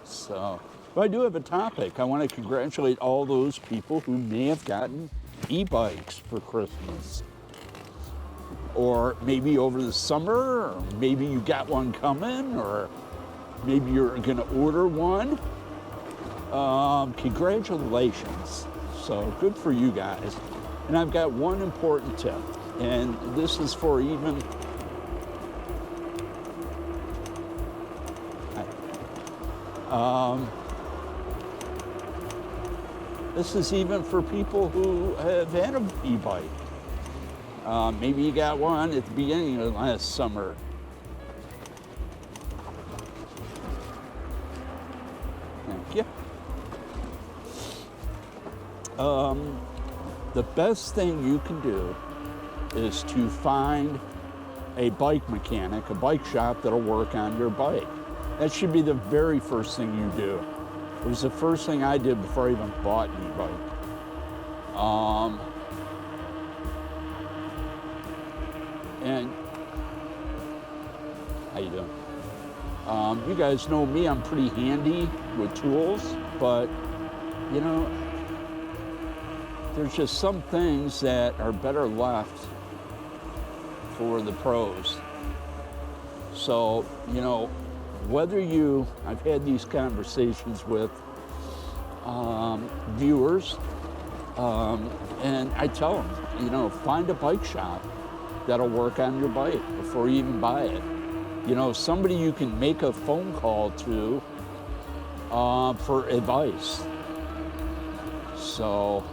So, but I do have a topic. I want to congratulate all those people who may have gotten e-bikes for Christmas. Or maybe over the summer, or maybe you got one coming, or maybe you're going to order one. Congratulations. So good for you guys. And I've got one important tip, and this is for even this is even for people who have had an e-bike. Maybe you got one at the beginning of last summer. Thank you. The best thing you can do is to find a bike mechanic, a bike shop that'll work on your bike. That should be the very first thing you do. It was the first thing I did before I even bought an e-bike. And how you doing? You guys know me, I'm pretty handy with tools, but you know, there's just some things that are better left for the pros. So, you know, I've had these conversations with viewers, and I tell them, you know, find a bike shop that'll work on your bike before you even buy it. You know, somebody you can make a phone call to for advice. So,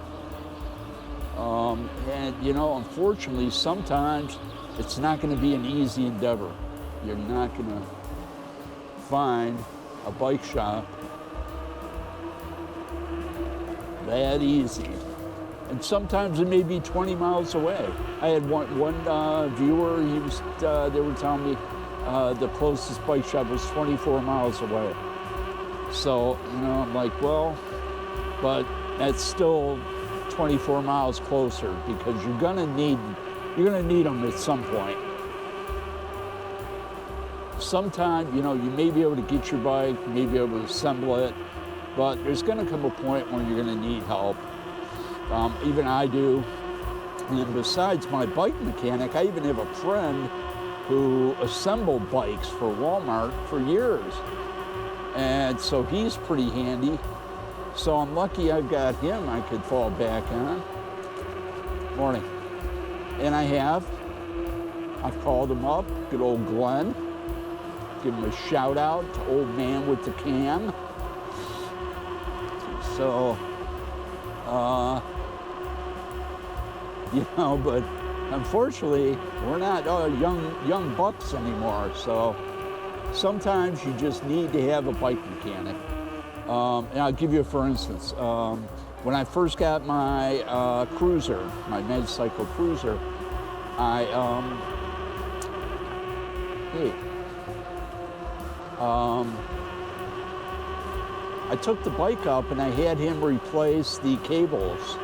and you know, unfortunately, sometimes it's not going to be an easy endeavor. You're not going to find a bike shop that easy. And sometimes it may be 20 miles away. I had one viewer, they were telling me the closest bike shop was 24 miles away. So, you know, I'm like, well, but that's still 24 miles closer because you're gonna need them at some point. Sometime, you know, you may be able to get your bike, you may be able to assemble it, but there's gonna come a point when you're gonna need help. Even I do. And besides my bike mechanic, I even have a friend who assembled bikes for Walmart for years. And so he's pretty handy. So I'm lucky I've got him I could fall back on. Morning. And I've called him up, good old Glenn. Give him a shout out to old man with the can. So, you know, but unfortunately, we're not young bucks anymore. So sometimes you just need to have a bike mechanic. And I'll give you, for instance, when I first got my cruiser, my Magicycle cruiser, I took the bike up and I had him replace the cables,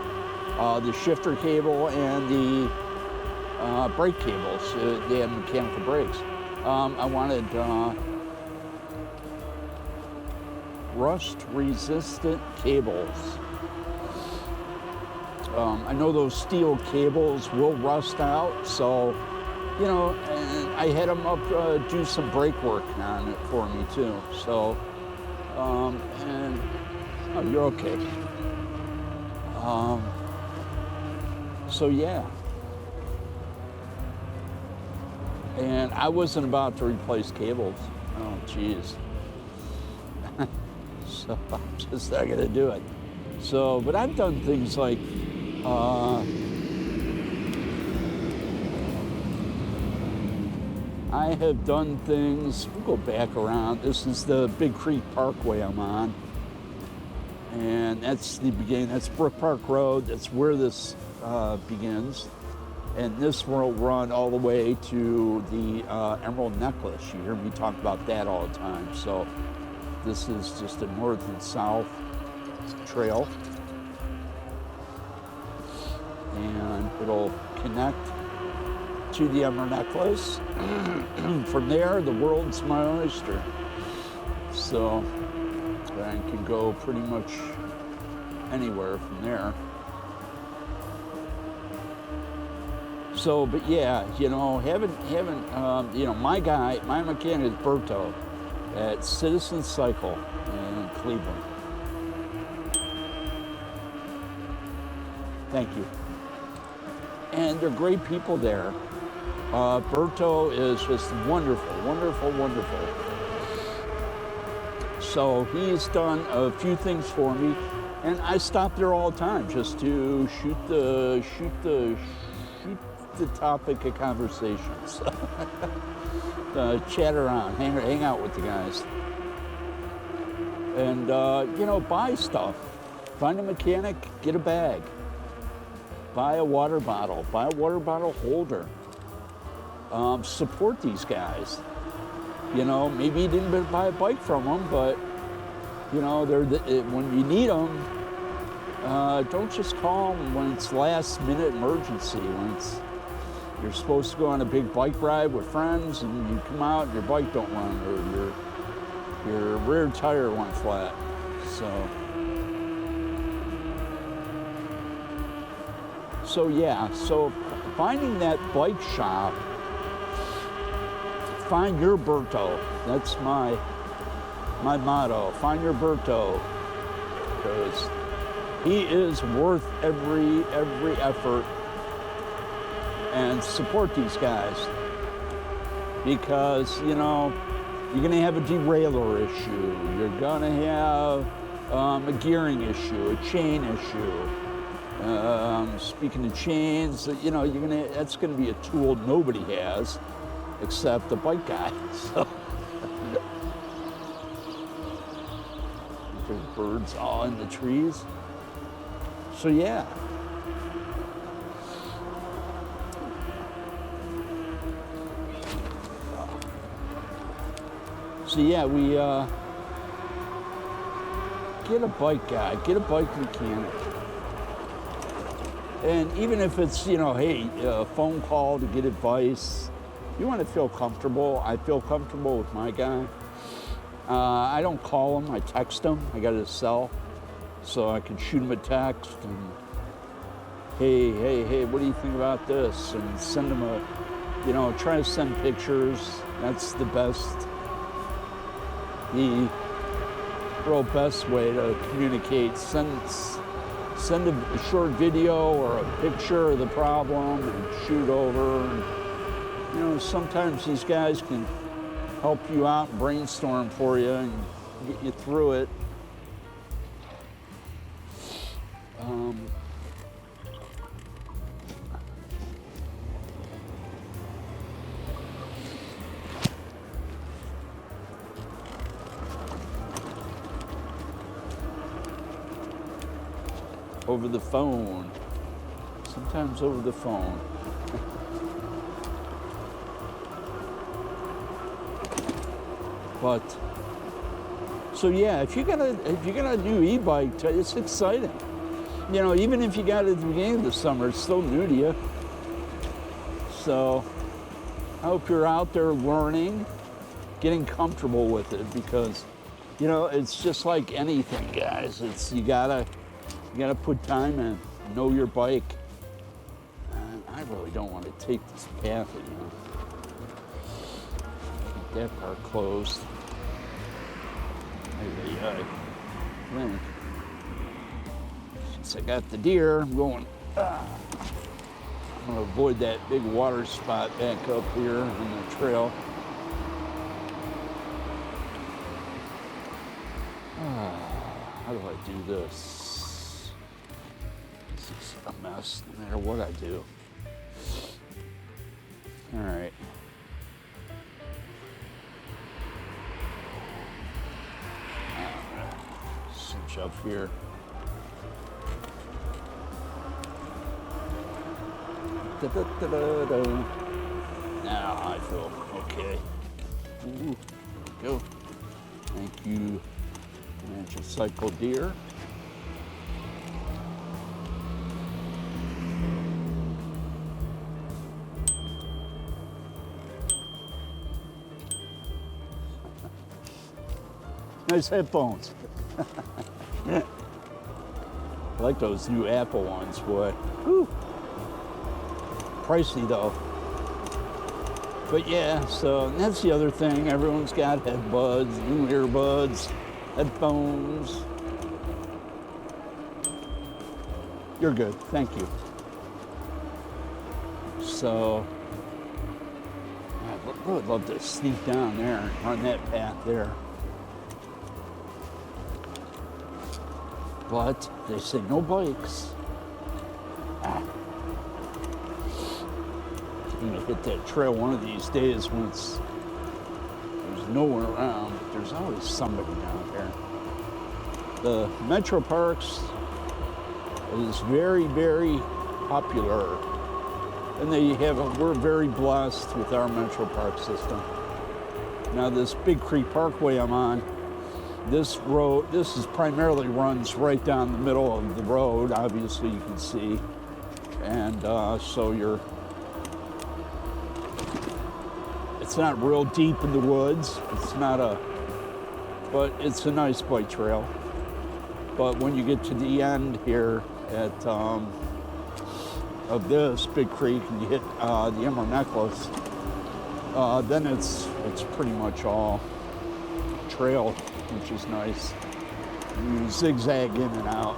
the shifter cable and the brake cables. They have mechanical brakes. I wanted rust-resistant cables. I know those steel cables will rust out, so, you know, and I had them up do some brake work on it for me too. So, and oh, you're okay. So yeah. And I wasn't about to replace cables. Oh, geez. So I'm just not gonna do it. So, but I've done things like, I have done things, we'll go back around. This is the Big Creek Parkway I'm on. And that's the beginning, that's Brook Park Road. That's where this begins. And this will run all the way to the Emerald Necklace. You hear me talk about that all the time. So this is just a north and south trail. And it'll connect to the Emerald Necklace. From there, the world's my oyster. So and can go pretty much anywhere from there. So, but yeah, you know, having you know, my mechanic is Berto at Citizen Cycle in Cleveland. Thank you. And they're great people there. Berto is just wonderful, wonderful, wonderful. So he's done a few things for me, and I stop there all the time just to shoot the topic of conversations. Chat around, hang out with the guys, and you know, buy stuff. Find a mechanic, get a bag. Buy a water bottle holder. Support these guys. You know, maybe you didn't buy a bike from them, but you know, when you need them, don't just call them when it's last minute emergency, when you're supposed to go on a big bike ride with friends and you come out and your bike don't run, or your rear tire went flat. So yeah, so finding that bike shop, find your Berto. That's my motto. Find your Berto, because he is worth every effort. And support these guys, because you know, you're gonna have a derailleur issue, you're gonna have a gearing issue, a chain issue. Speaking of chains, you know, that's gonna be a tool nobody has except the bike guy. So there's birds all in the trees. So yeah. So yeah, we get a bike guy, get a bike mechanic. And even if it's, you know, hey, a phone call to get advice, you want to feel comfortable. I feel comfortable with my guy. I don't call him, I text him. I got his cell, so I can shoot him a text and, hey, what do you think about this? And send him a, you know, try to send pictures. That's the real best way to communicate. Send a short video or a picture of the problem and shoot over. And, you know, sometimes these guys can help you out, brainstorm for you, and get you through it. Over the phone, sometimes over the phone. But so yeah, if you got a new e-bike, it's exciting. You know, even if you got it at the beginning of the summer, it's still new to you. So I hope you're out there learning, getting comfortable with it, because you know, it's just like anything, guys. It's you gotta put time in, know your bike. And I really don't want to take this path anymore. Keep that part closed. I think. Since I got the deer, I'm going. I'm gonna avoid that big water spot back up here on the trail. How do I do this? This is a mess, no matter what I do. All right. Cinch up here. Da-da-da-da-da. Now I feel okay. Ooh, there we go. Thank you, Magicycle deer. Nice headphones. I like those new Apple ones, boy. Whew. Pricey though. But yeah, so that's the other thing. Everyone's got headbuds, new earbuds, headphones. You're good, thank you. So, I would love to sneak down there and run that path there. But they say no bikes. I'm gonna hit that trail one of these days when there's no one around, but there's always somebody down there. The Metro Parks is very, very popular. And we're very blessed with our Metro Park system. Now this Big Creek Parkway I'm on, this is primarily runs right down the middle of the road, obviously you can see. And so it's not real deep in the woods. But it's a nice bike trail. But when you get to the end here of this Big Creek and you hit the Emerald Necklace, then it's pretty much all trail, which is nice. You zigzag in and out,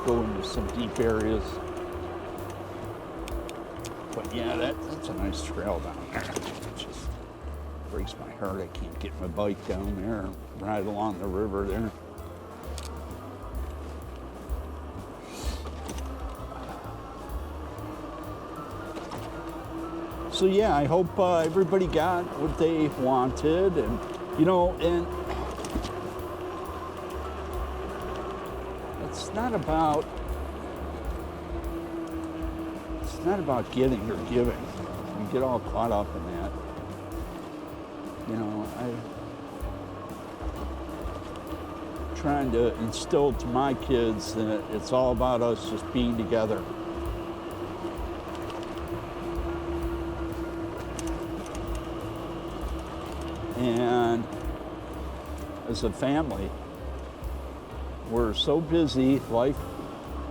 go into some deep areas. But yeah, that's a nice trail down there. It just breaks my heart. I can't get my bike down there and ride along the river there. So yeah, I hope everybody got what they wanted, and and it's not about getting or giving. You get all caught up in that. I'm trying to instill to my kids that it's all about us just being together. And as a family, we're so busy, life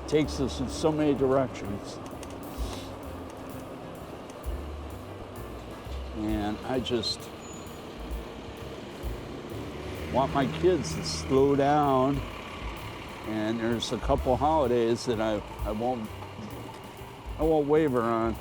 takes us in so many directions. And I just want my kids to slow down. And there's a couple holidays that I won't waver on.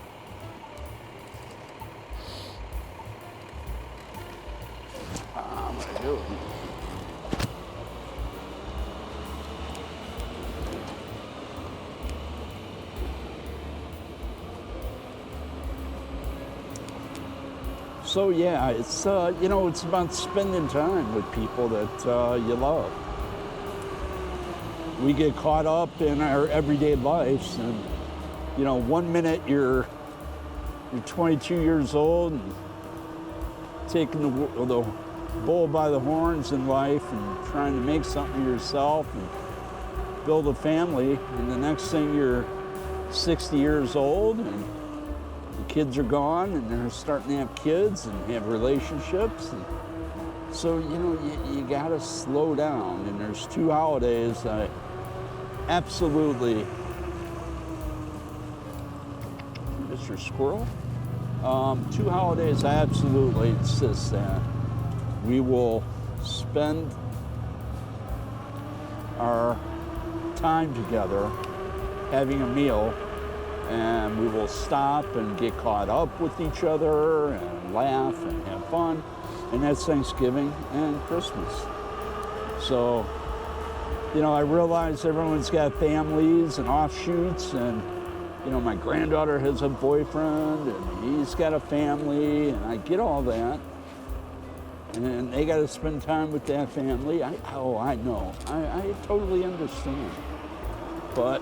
So yeah, it's it's about spending time with people that you love. We get caught up in our everyday lives, and 1 minute you're 22 years old and taking the bull by the horns in life and trying to make something of yourself and build a family, and the next thing you're 60 years old and the kids are gone and they're starting to have kids and have relationships. And so, you gotta slow down. And there's two holidays I absolutely, Mr. Squirrel? Two holidays I absolutely insist that we will spend our time together having a meal, and we will stop and get caught up with each other and laugh and have fun. And that's Thanksgiving and Christmas. So, I realize everyone's got families and offshoots, and my granddaughter has a boyfriend and he's got a family, and I get all that. And they got to spend time with that family. I know. I totally understand. But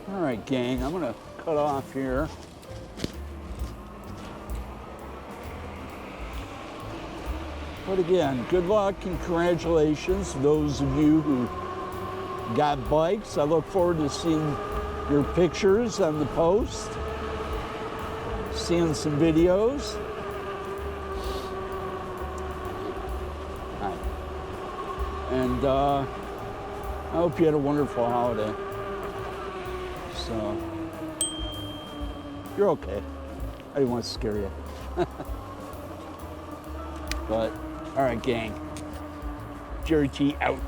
all right, gang, I'm gonna cut off here. But again, good luck and congratulations to those of you who got bikes. I look forward to seeing your pictures on the post, seeing some videos. All right. And I hope you had a wonderful holiday. So, you're okay. I didn't want to scare you. But, all right, gang. Jerry T out.